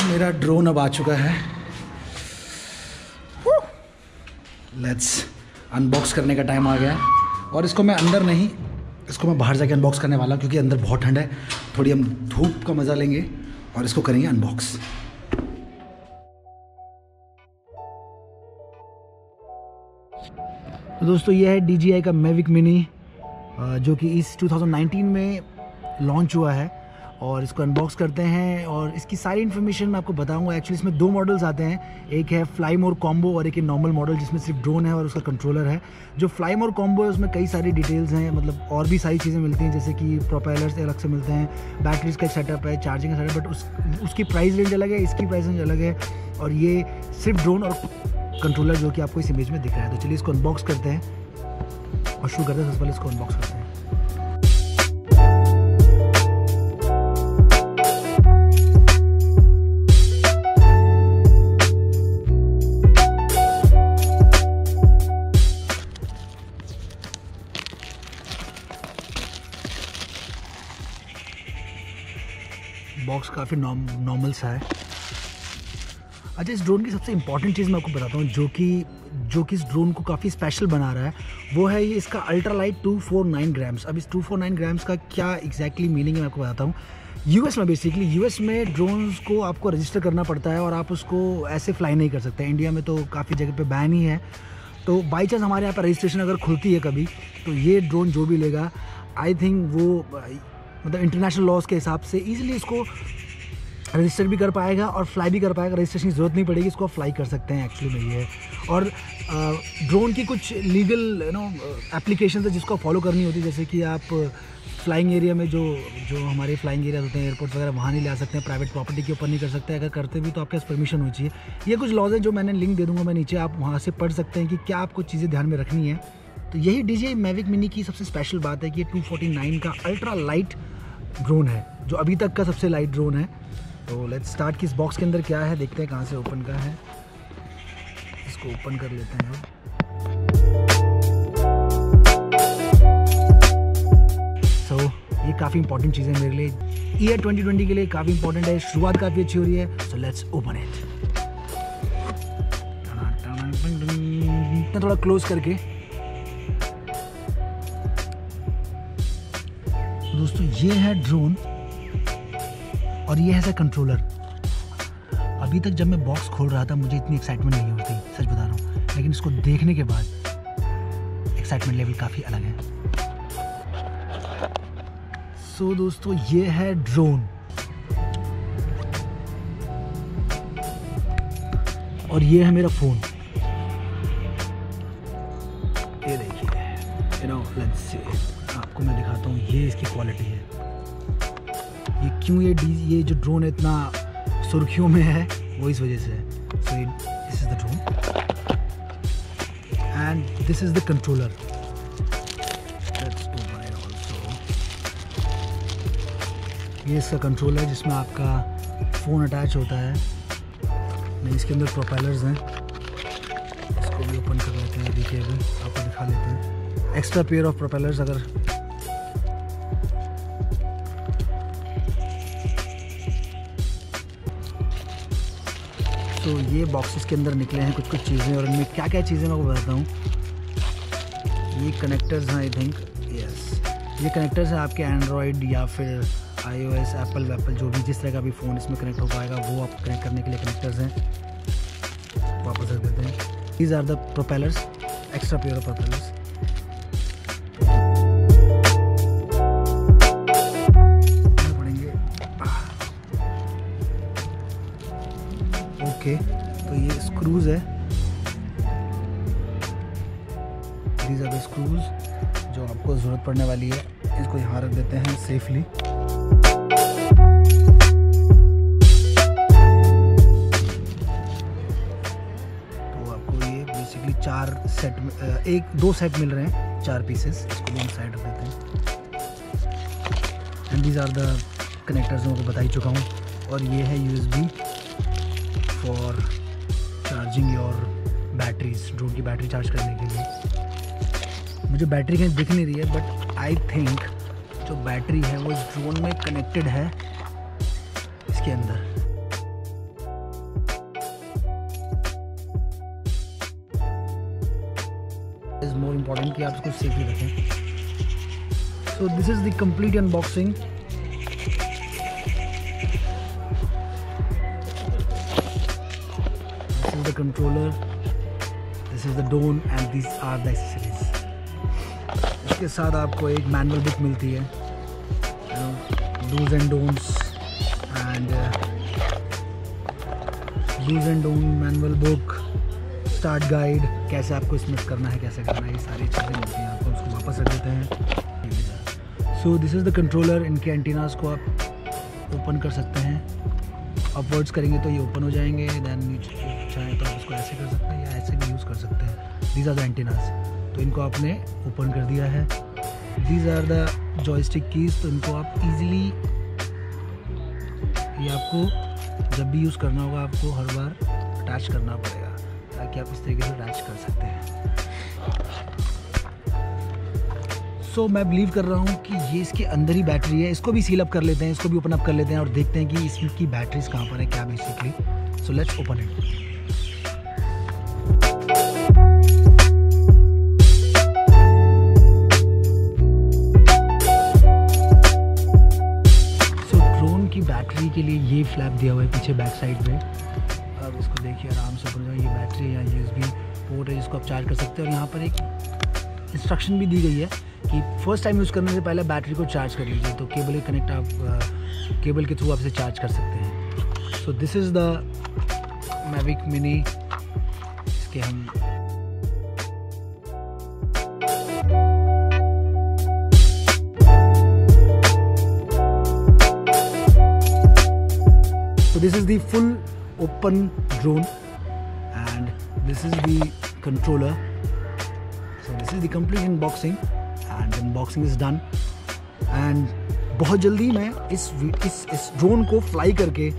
मेरा ड्रोन अब आ चुका है। लेट्स अनबॉक्स करने का टाइम आ गया और इसको मैं अंदर नहीं, इसको मैं बाहर जाके अनबॉक्स करने वाला हूँ क्योंकि अंदर बहुत ठंड है। थोड़ी हम धूप का मज़ा लेंगे और इसको करेंगे अनबॉक्स। तो दोस्तों ये है DJI का Mavic Mini जो कि इस 2019 में लॉन्च हुआ है और इसको अनबॉक्स करते हैं और इसकी सारी इन्फॉर्मेशन मैं आपको बताऊंगा। एक्चुअली इसमें दो मॉडल्स आते हैं, एक है फ्लाई मोर कॉम्बो और एक है नॉर्मल मॉडल जिसमें सिर्फ ड्रोन है और उसका कंट्रोलर है। जो फ्लाई मोर कॉम्बो है उसमें कई सारी डिटेल्स हैं, मतलब और भी सारी चीज़ें मिलती हैं जैसे कि प्रोपेलर्स अलग से मिलते हैं, बैटरीज का सेटअप है, चार्जिंग का सेटअप, बट उसकी प्राइस रेंज अलग है, इसकी प्राइस रेंज अलग है और ये सिर्फ ड्रोन और कंट्रोलर जो कि आपको इस इमेज में दिख रहा है। तो चलिए इसको अनबॉक्स करते हैं और शुरू करते हैं। सबसे पहले इसको अनबॉक्स करते हैं। बॉक्स काफ़ी नॉर्मल सा है। अच्छा, इस ड्रोन की सबसे इम्पॉर्टेंट चीज़ मैं आपको बताता हूँ जो कि इस ड्रोन को काफ़ी स्पेशल बना रहा है, वो है ये इसका अल्ट्रा लाइट 249 ग्राम्स। अब इस 249 ग्राम्स का क्या एग्जैक्टली मीनिंग है मैं आपको बताता हूँ। यूएस में बेसिकली ड्रोन्स को आपको रजिस्टर करना पड़ता है और आप उसको ऐसे फ्लाई नहीं कर सकते। इंडिया में तो काफ़ी जगह पे बैन ही है, तो बाई चांस हमारे यहाँ पर रजिस्ट्रेशन अगर खुलती है कभी, तो ये ड्रोन जो भी लेगा आई थिंक वो मतलब इंटरनेशनल लॉज के हिसाब से ईजिली इसको रजिस्टर भी कर पाएगा और फ्लाई भी कर पाएगा। रजिस्ट्रेशन की ज़रूरत नहीं पड़ेगी, इसको आप फ्लाई कर सकते हैं एक्चुअली में ये। और ड्रोन की कुछ लीगल एप्लीकेशन है जिसको फॉलो करनी होती है, जैसे कि आप फ्लाइंग एरिया में जो हमारे फ्लाइंग एरिया होते हैं एयरपोर्ट वगैरह, वहाँ नहीं ले आ सकते हैं, प्राइवेट प्रॉपर्टी के ऊपर नहीं कर सकते हैं। अगर करते भी तो आपके पास परमिशन होनी चाहिए। ये कुछ लॉज हैं जो मैंने लिंक दे दूँगा मैं नीचे, आप वहाँ से पढ़ सकते हैं कि क्या आपको चीज़ें ध्यान में रखनी है। तो यही DJI Mavic Mini की सबसे स्पेशल बात है कि ये 249 का अल्ट्रा लाइट ड्रोन है, जो अभी तक का सबसे लाइट ड्रोन है। तो लेट्स स्टार्ट कि इस बॉक्स के अंदर क्या है, देखते हैं कहाँ से ओपन का है। इसको ओपन कर लेते हैं। सो ये काफ़ी इंपॉर्टेंट चीज़ है मेरे लिए, ईयर 2020 के लिए काफ़ी इंपॉर्टेंट है। शुरुआत काफ़ी अच्छी हो रही है। So let's open it. थोड़ा क्लोज करके दोस्तों ये है ड्रोन और ये है इसका कंट्रोलर। अभी तक जब मैं बॉक्स खोल रहा था मुझे इतनी एक्साइटमेंट नहीं होती, सच बता रहा हूँ, लेकिन इसको देखने के बाद एक्साइटमेंट लेवल काफ़ी अलग है। सो दोस्तों ये है ड्रोन और ये है मेरा फ़ोन। ये देखिए, लेट्स सी, आपको मैं दिखाता हूँ, ये इसकी क्वालिटी है। ये क्यों ये जो ड्रोन है इतना सुर्खियों में है वो इस वजह से है। So this is the drone and this is the controller. ये इसका कंट्रोलर है जिसमें आपका फ़ोन अटैच होता है। नहीं, इसके अंदर प्रोपेलर्स हैं, इसको भी ओपन कर लेते हैं। देखिए अभी आपको दिखा लेते हैं एक्स्ट्रा पेयर ऑफ प्रोपेलर्स। अगर तो ये बॉक्सेस के अंदर निकले हैं कुछ चीज़ें और इनमें क्या क्या चीज़ें मैं आपको बताता हूँ। ये कनेक्टर्स हैं, आई थिंक, यस, ये कनेक्टर्स हैं आपके एंड्रॉयड या फिर iOS, एप्पल जो भी जिस तरह का भी फ़ोन इसमें कनेक्ट हो पाएगा वो आप कनेक्ट करने के लिए कनेक्टर्स हैं। वापस रख देते हैं। These are the propellers, extra pair of propellers. Okay, तो ये स्क्रूज है, दीज आर द स्क्रूज जो आपको ज़रूरत पड़ने वाली है। इसको यहाँ रख देते हैं सेफली। तो आपको ये बेसिकली 4 सेट, 1-2 सेट मिल रहे हैं, 4 पीसेस। इसको भी साइड रख देते हैं। And these are the connectors मैं आपको बता ही चुका हूँ। और ये है USB for charging your batteries, drone की बैटरी चार्ज करने के लिए। मुझे बैटरी कहीं दिख नहीं रही है, बट आई थिंक जो बैटरी है वो इस ड्रोन में कनेक्टेड है इसके अंदर। और इम्पोर्टेंट कि आप इसको सेफली रखें। So this is the complete unboxing. This is the controller, this is the drone and this are the accessories. इसके साथ आपको एक मैनुअल बुक मिलती है, dos and don'ts and dos and don't manual book, start guide, कैसे आपको इसमें करना है, कैसे करना है, ये सारी चीज़ें मिलती हैं आपको। उसको वापस रख देते हैं। सो दिस इज़ द कंट्रोलर। इनके एंटीनास को आप ओपन कर सकते हैं, अपवर्ड्स करेंगे तो ये ओपन हो जाएंगे। देन चाहें तो आप इसको ऐसे कर सकते हैं या ऐसे भी यूज़ कर सकते हैं। दीज आर द एंटीनास, तो इनको आपने ओपन कर दिया है। These are the joystick keys, तो इनको आप इजीली, ये आपको जब भी यूज़ करना होगा आपको हर बार अटैच करना पड़ेगा, ताकि आप इस तरीके से अटैच कर सकते हैं। सो मैं बिलीव कर रहा हूँ कि ये इसके अंदर ही बैटरी है। इसको भी सील अप कर लेते हैं, इसको भी ओपन अप कर लेते हैं और देखते हैं कि इसकी बैटरीज कहाँ पर है, क्या basically. So let's open it. So drone की बैटरी के लिए ये फ्लैप दिया हुआ है पीछे बैक साइड पे। अब इसको देखिए आराम से ओपन हो जाए। ये बैटरी है या USB पोर्ट है जिसको आप चार्ज कर सकते हैं। और यहाँ पर एक इंस्ट्रक्शन भी दी गई है कि फर्स्ट टाइम यूज़ करने से पहले बैटरी को चार्ज कर लीजिए, तो केबल के कनेक्ट आप केबल के थ्रू आप इसे चार्ज कर सकते हैं। सो this is the Mavic mini. इसके हम so this is the full open drone and this is the controller. So this is the complete unboxing and unboxing is done and बहुत जल्दी मैं इस ड्रोन को फ्लाई करके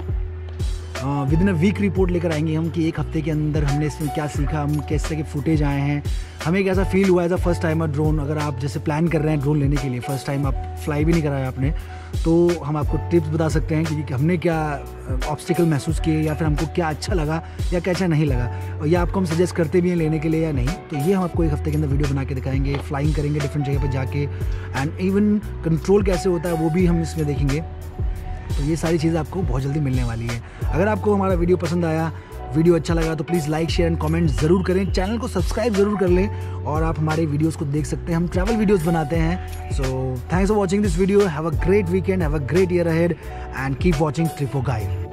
within a week report लेकर आएंगे हम कि एक हफ्ते के अंदर हमने इसमें क्या सीखा, हम किस तरह के फुटेज आए हैं, हमें कैसा फील हुआ as a first timer drone. अगर आप जैसे प्लान कर रहे हैं ड्रोन लेने के लिए, फर्स्ट टाइम आप फ्लाई भी नहीं कराया आपने, तो हम आपको टिप्स बता सकते हैं कि हमने क्या ऑब्स्टिकल महसूस किए या फिर हमको क्या अच्छा लगा या क्या अच्छा नहीं लगा, और या आपको हम सजेस्ट करते भी हैं लेने के लिए या नहीं। तो ये हम आपको एक हफ्ते के अंदर वीडियो बना के दिखाएंगे, फ्लाइंग करेंगे डिफरेंट जगह पर जाके, एंड इवन कंट्रोल कैसे होता है वो भी हम इसमें देखेंगे। तो ये सारी चीज़ें आपको बहुत जल्दी मिलने वाली है। अगर आपको हमारा वीडियो पसंद आया, वीडियो अच्छा लगा तो please like share and comment ज़रूर करें, चैनल को सब्सक्राइब ज़रूर कर लें और आप हमारे वीडियोस को देख सकते हैं। हम ट्रैवल वीडियोस बनाते हैं। So thanks for watching this video. Have a great weekend, have a great year ahead and keep watching Tripo guide.